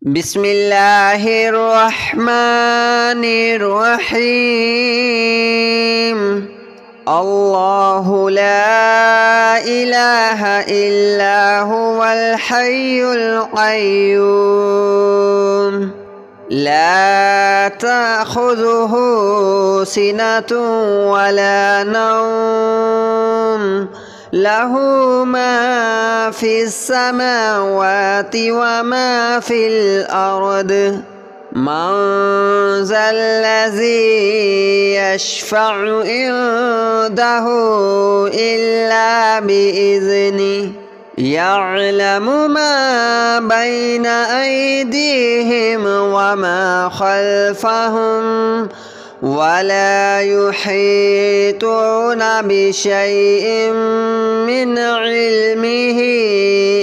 بسم الله الرحمن الرحيم. الله لا إله إلا هو الحي القيوم لا تأخذه سنة ولا نوم له ما في السماوات وما في الأرض من ذا الذي يشفع عنده إلا بإذنه يعلم ما بين أيديهم وما خلفهم ولا يحيطون بشيء من علمه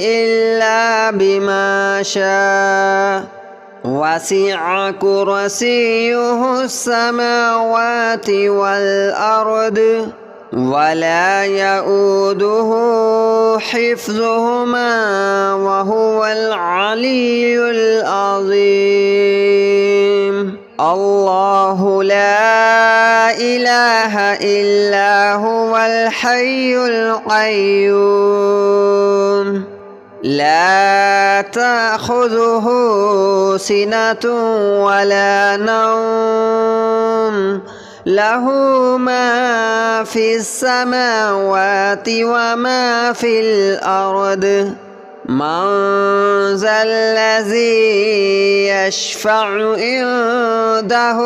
إلا بما شاء وسع كرسيه السماوات والأرض ولا يؤوده حفظهما وهو العلي العظيم. الله لا إله إلا هو الحي القيوم لا تأخذه سنة ولا نوم له ما في السماوات وما في الأرض من ذا الذي يشفع عنده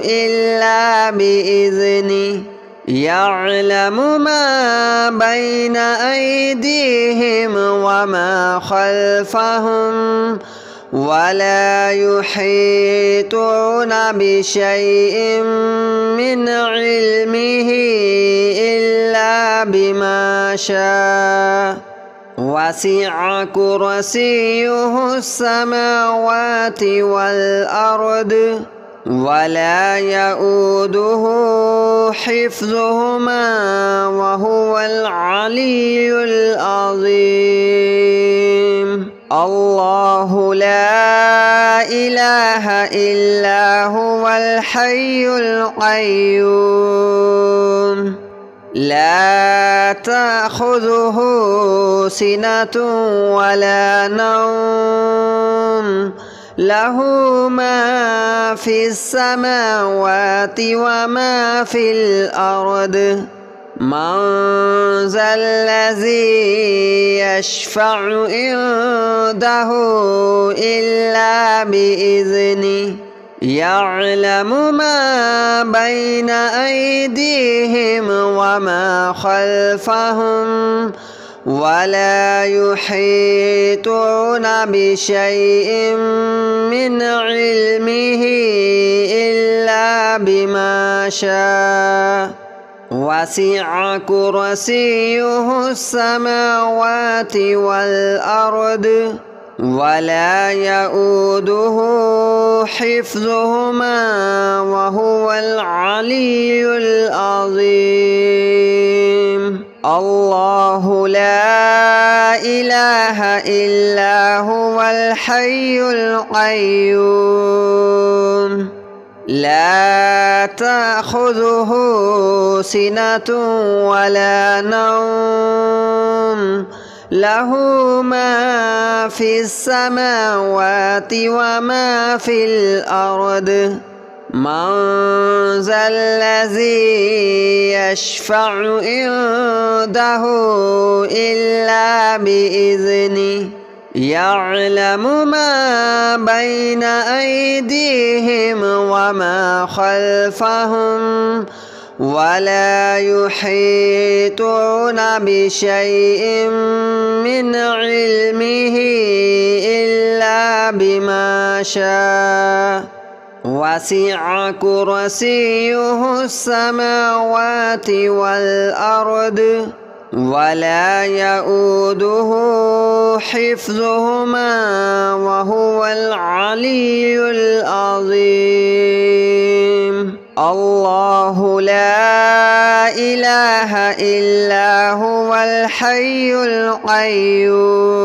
إلا بإذنه يعلم ما بين أيديهم وما خلفهم ولا يحيطون بشيء من علمه إلا بما شاء وسع كرسيه السماوات والأرض ولا يؤوده حفظهما وهو العلي العظيم. الله لا إله إلا هو الحي القيوم لا تأخذه سنة ولا نوم له ما في السماوات وما في الأرض من ذا الذي يشفع عنده إلا بإذنه يعلم ما بين أيديهم وما خلفهم ولا يحيطون بشيء من علمه إلا بما شاء وسع كرسيه السماوات والأرض ولا يؤوده حفظهما وهو العلي العظيم. الله لا إله إلا هو الحي القيوم لا تأخذه سنة ولا نوم له ما في السماوات وما في الأرض من ذا الذي يشفع عنده إلا بإذنه يعلم ما بين أيديهم وما خلفهم ولا يحيطون بشيء من علمه إلا بما شاء وسع كرسيه السماوات والأرض ولا يؤوده حفظهما وهو العلي العظيم. الله لا إله إلا هو الحي القيوم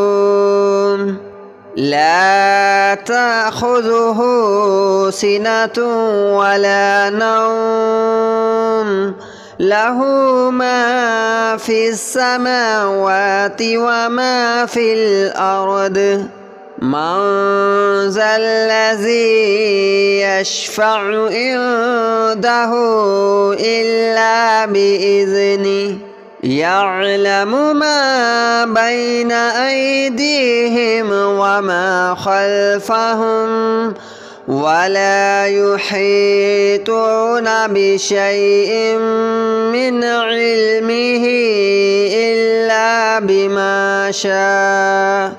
لا تأخذه سنة ولا نوم له ما في السماوات وما في الأرض من ذا الذي يشفع عنده إلا بإذنه يعلم ما بين أيديهم وما خلفهم ولا يحيطون بشيء من علمه إلا بما شاء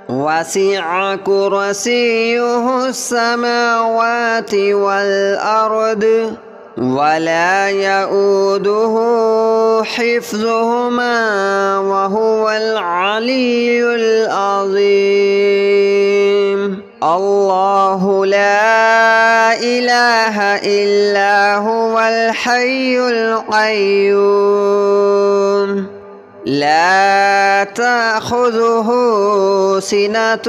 وسع كرسيه السماوات والأرض ولا يؤوده حفظهما وهو العلي العظيم الله لا إله إلا هو الحي القيوم لا تأخذه سنة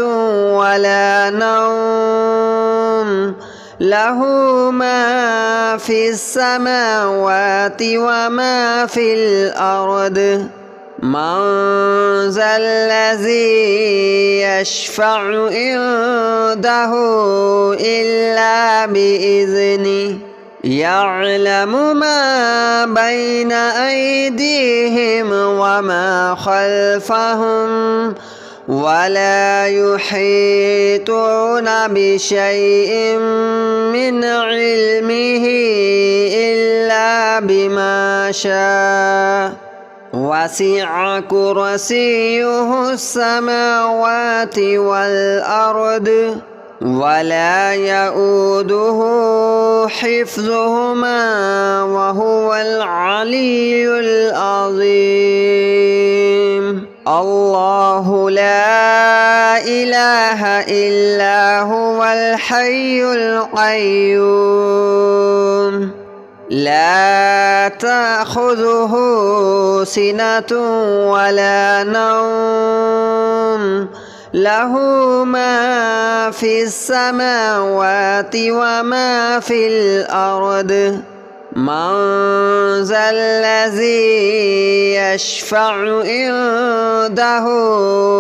ولا نوم له ما في السماوات وما في الأرض من ذا الذي يشفع عنده إلا بإذنه يعلم ما بين أيديهم وما خلفهم ولا يحيطون بشيء من علمه إلا بما شاء وسع كرسيه السماوات والأرض ولا يؤوده حفظهما وهو العلي العظيم الله لا إله إلا هو الحي القيوم لا تأخذه سنة ولا نوم له ما في السماوات وما في الأرض من ذا الذي يشفع عنده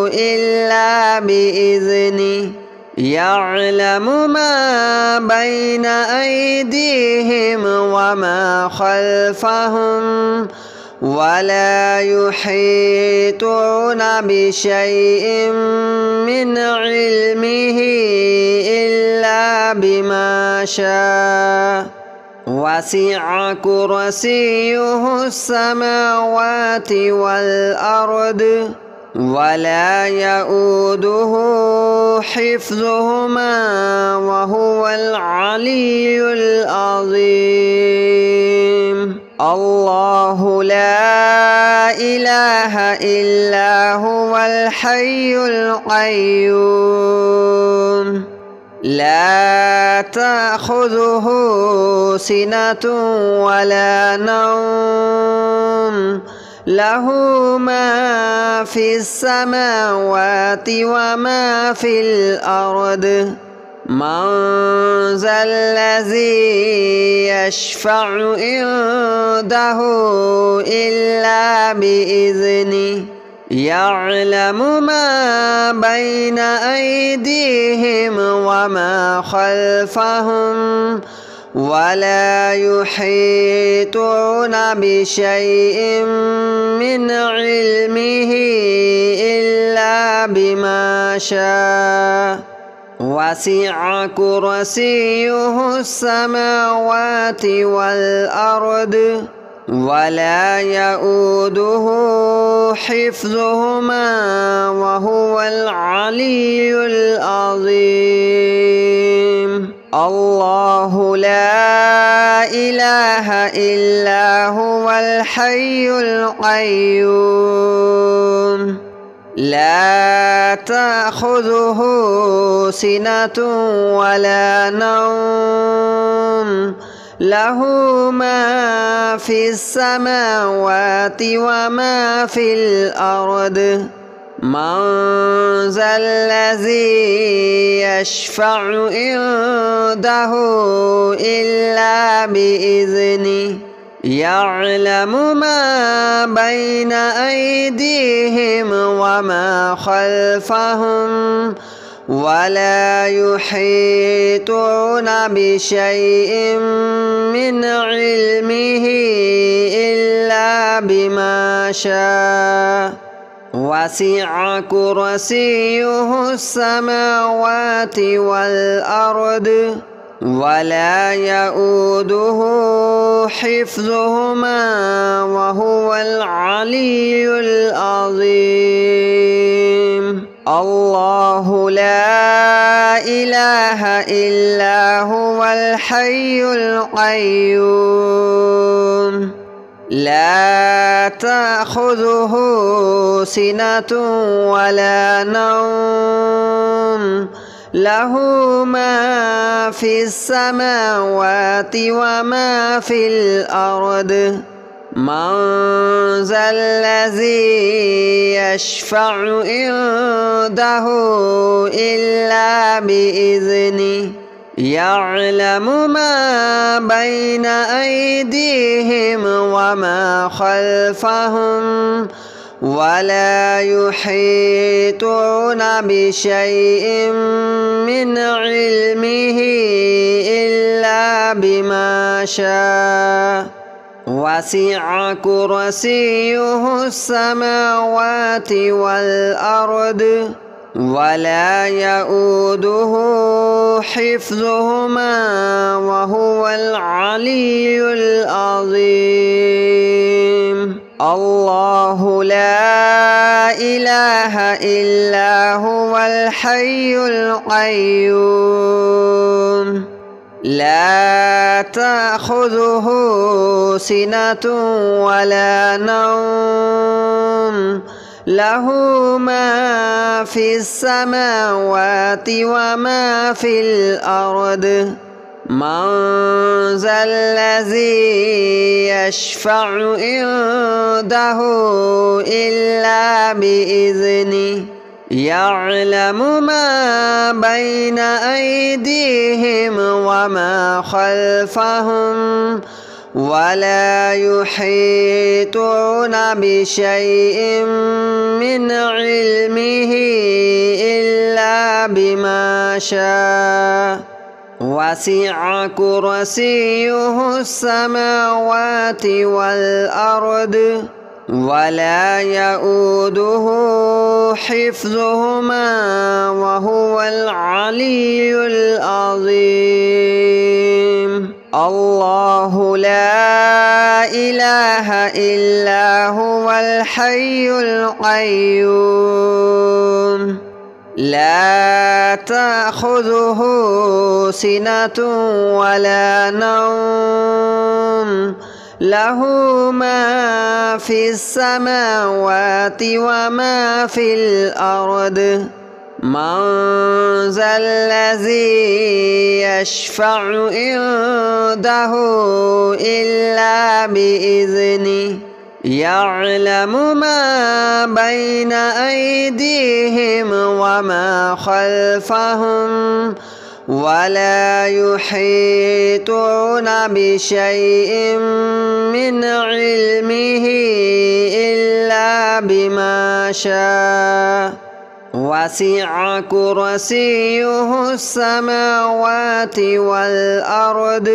إلا بإذنه يعلم ما بين أيديهم وما خلفهم ولا يحيطون بشيء من علمه إلا بما شاء وسع كرسيه السماوات والأرض ولا يؤوده حفظهما وهو العلي العظيم الله لا إله إلا هو الحي القيوم لا تأخذه سنة ولا نوم له ما في السماوات وما في الأرض من ذا الذي يشفع عنده إلا بإذنه يعلم ما بين أيديهم وما خلفهم ولا يحيطون بشيء من علمه إلا بما شاء وسع كرسيه السماوات والأرض ولا يؤوده حفظهما وهو العلي العظيم الله لا إله إلا هو الحي القيوم لا تأخذه سنة ولا نوم له ما في السماوات وما في الأرض من ذا الذي يشفع عنده إلا بإذنه يعلم ما بين أيديهم وما خلفهم ولا يحيطون بشيء من علمه إلا بما شاء وسع كرسيه السماوات والأرض ولا يؤوده حفظهما وهو العلي العظيم الله لا إله إلا هو الحي القيوم لا تأخذه سنة ولا نوم له ما في السماوات وما في الأرض من ذا الذي يشفع عنده إلا بإذنه يعلم ما بين أيديهم وما خلفهم ولا يحيطون بشيء من علمه إلا بما شاء وسع كرسيه السماوات والأرض ولا يؤوده حفظهما وهو العلي العظيم الله لا إله إلا هو الحي القيوم لا تأخذه سنة ولا نوم له ما في السماوات وما في الأرض من ذا الذي يشفع عنده إلا بإذنه يعلم ما بين أيديهم وما خلفهم ولا يحيطون بشيء من علمه إلا بما شاء وسع كرسيه السماوات والأرض ولا يؤوده حفظهما وهو العلي العظيم الله لا إله إلا هو الحي القيوم لا تأخذه سنة ولا نوم له ما في السماوات وما في الأرض من ذا الذي يشفع عنده إلا بإذنه يعلم ما بين أيديهم وما خلفهم ولا يحيطون بشيء من علمه إلا بما شاء وسع كرسيه السماوات والأرض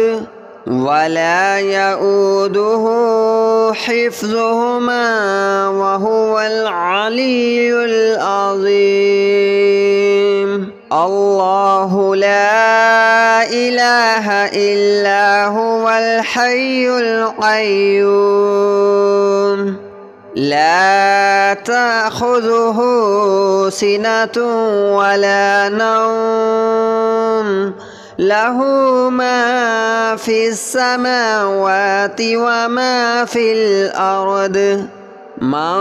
ولا يؤوده حفظهما وهو العلي العظيم الله لا إله إلا هو الحي القيوم لا تأخذه سنة ولا نوم له ما في السماوات وما في الأرض من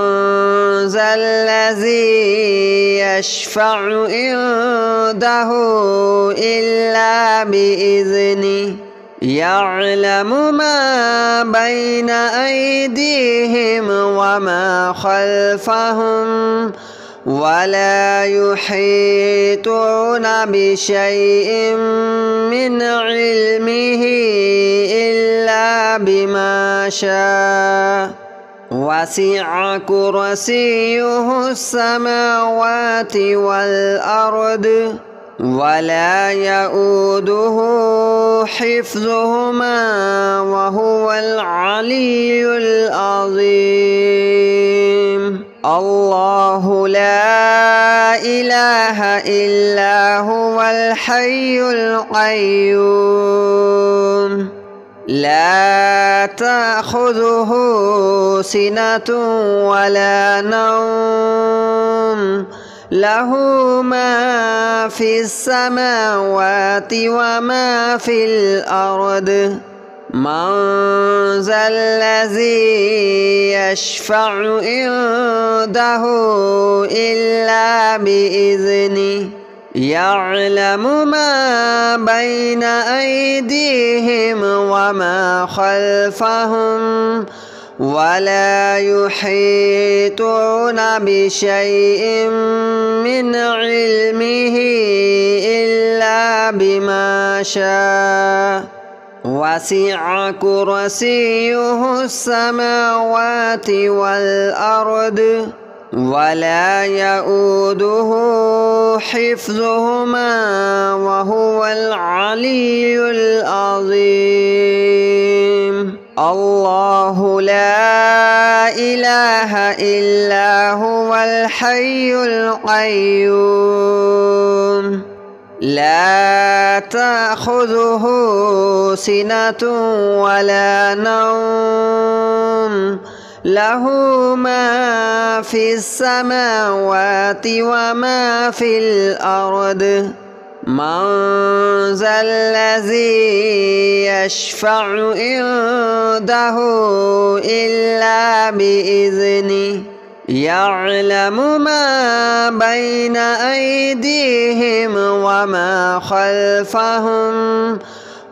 ذا الذي يشفع عنده إلا بإذنه يعلم ما بين أيديهم وما خلفهم ولا يحيطون بشيء من علمه إلا بما شاء وسع كرسيه السماوات والأرض ولا يؤوده حفظهما وهو العلي العظيم الله لا إله إلا هو الحي القيوم لا تأخذه سنة ولا نوم له ما في السماوات وما في الأرض من ذا الذي يشفع عنده إلا بإذنه يعلم ما بين أيديهم وما خلفهم ولا يحيطون بشيء من علمه إلا بما شاء وسع كرسيه السماوات والأرض ولا يؤوده حفظهما وهو العلي العظيم الله لا إله إلا هو الحي القيوم لا تأخذه سنة ولا نوم له ما في السماوات وما في الأرض من ذا الذي يشفع عنده إلا بإذنه يعلم ما بين أيديهم وما خلفهم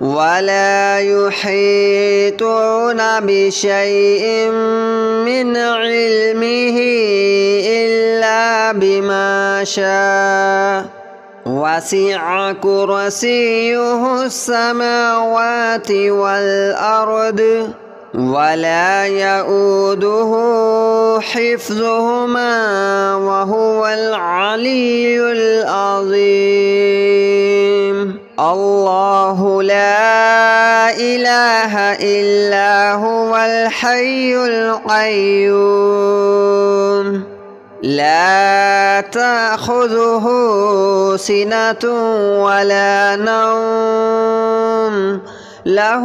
ولا يحيطون بشيء من علمه إلا بما شاء وسع كرسيه السماوات والأرض ولا يؤوده حفظهما وهو العلي العظيم الله لا إله إلا هو الحي القيوم لا تأخذه سنة ولا نوم له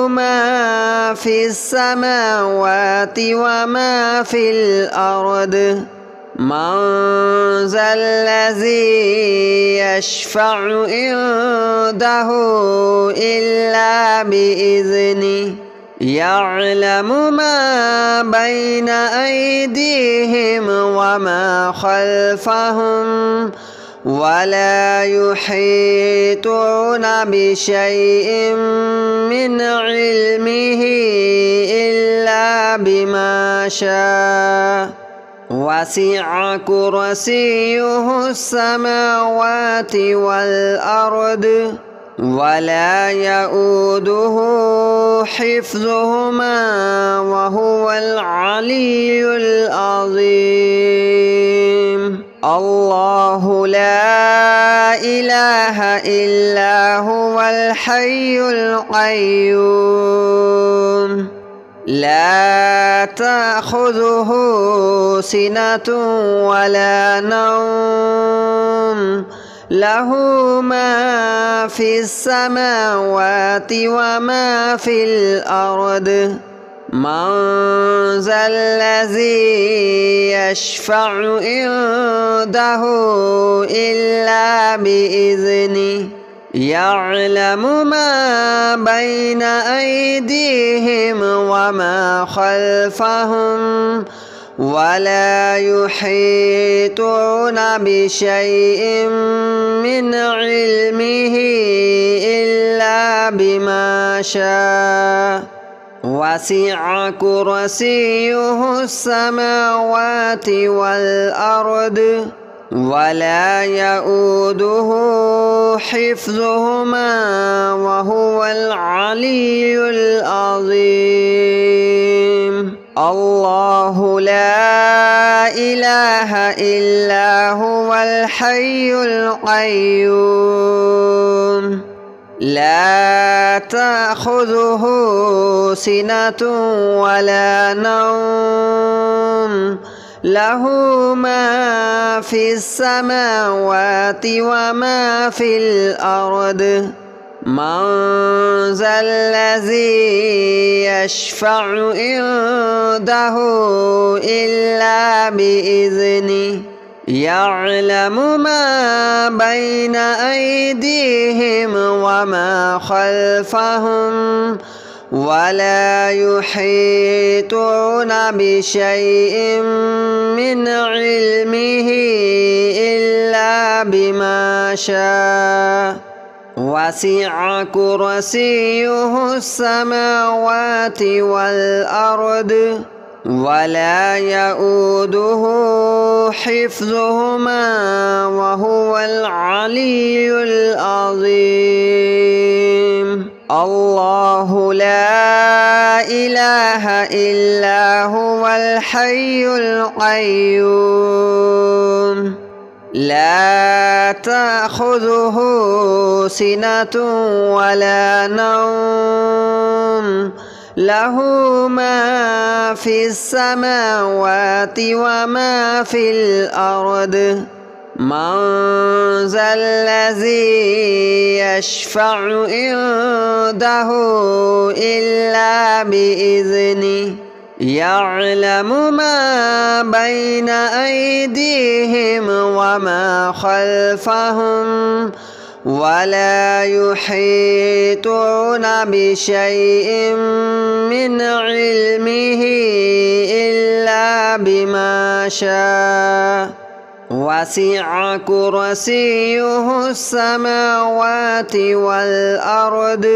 ما في السماوات وما في الأرض من ذا الذي يشفع عنده إلا بإذنه يعلم ما بين أيديهم وما خلفهم ولا يحيطون بشيء من علمه إلا بما شاء وسع كرسيه السماوات والأرض ولا يؤوده حفظهما وهو العلي العظيم الله لا إله إلا هو الحي القيوم لا تأخذه سنة ولا نوم له ما في السماوات وما في الأرض من ذا الذي يشفع عنده إلا بإذنه يعلم ما بين أيديهم وما خلفهم ولا يحيطون بشيء من علمه إلا بما شاء وسع كرسيه السماوات والأرض ولا يؤوده حفظهما وهو العلي العظيم. الله لا إله إلا هو الحي القيوم لا تأخذه سنة ولا نوم له ما في السماوات وما في الأرض من ذا الذي يشفع عنده إلا بإذنه يعلم ما بين أيديهم وما خلفهم ولا يحيطون بشيء من علمه إلا بما شاء وسع كرسيه السماوات والأرض ولا يؤوده حفظهما وهو العلي العظيم. الله لا إله إلا هو الحي القيوم لا تأخذه سنة ولا نوم له ما في السماوات وما في الأرض من ذا الذي يشفع عنده إلا بإذنه يعلم ما بين أيديهم وما خلفهم ولا يحيطون بشيء من علمه إلا بما شاء وسع كرسيه السماوات والأرض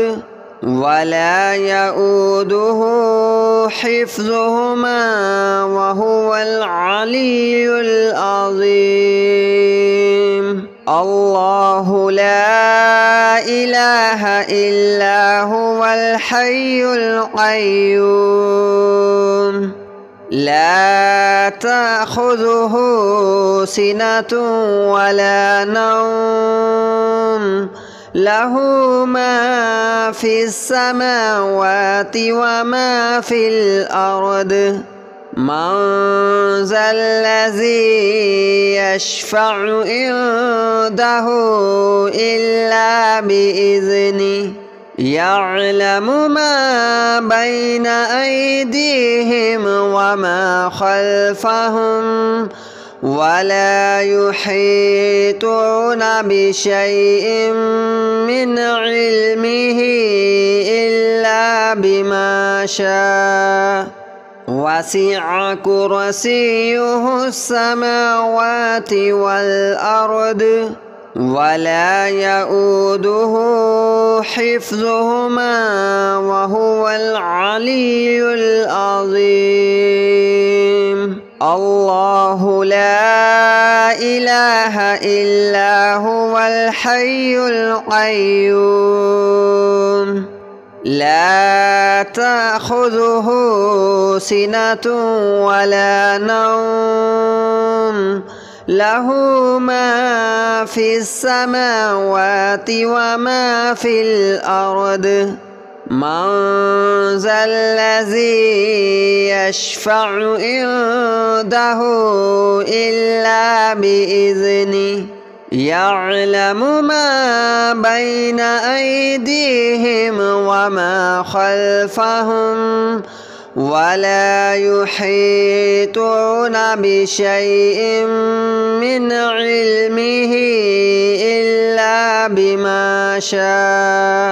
ولا يؤوده حفظهما وهو العلي العظيم. الله لا إله إلا هو الحي القيوم لا تأخذه سنة ولا نوم له ما في السماوات وما في الأرض من ذا الذي يشفع عنده إلا بإذنه يعلم ما بين أيديهم وما خلفهم ولا يحيطون بشيء من علمه إلا بما شاء وسع كرسيه السماوات والأرض ولا يؤوده حفظهما وهو العلي العظيم. الله لا إله إلا هو الحي القيوم لا تأخذه سنة ولا نوم له ما في السماوات وما في الأرض من ذا الذي يشفع عنده إلا بإذنه يعلم ما بين أيديهم وما خلفهم ولا يحيطون بشيء من علمه إلا بما شاء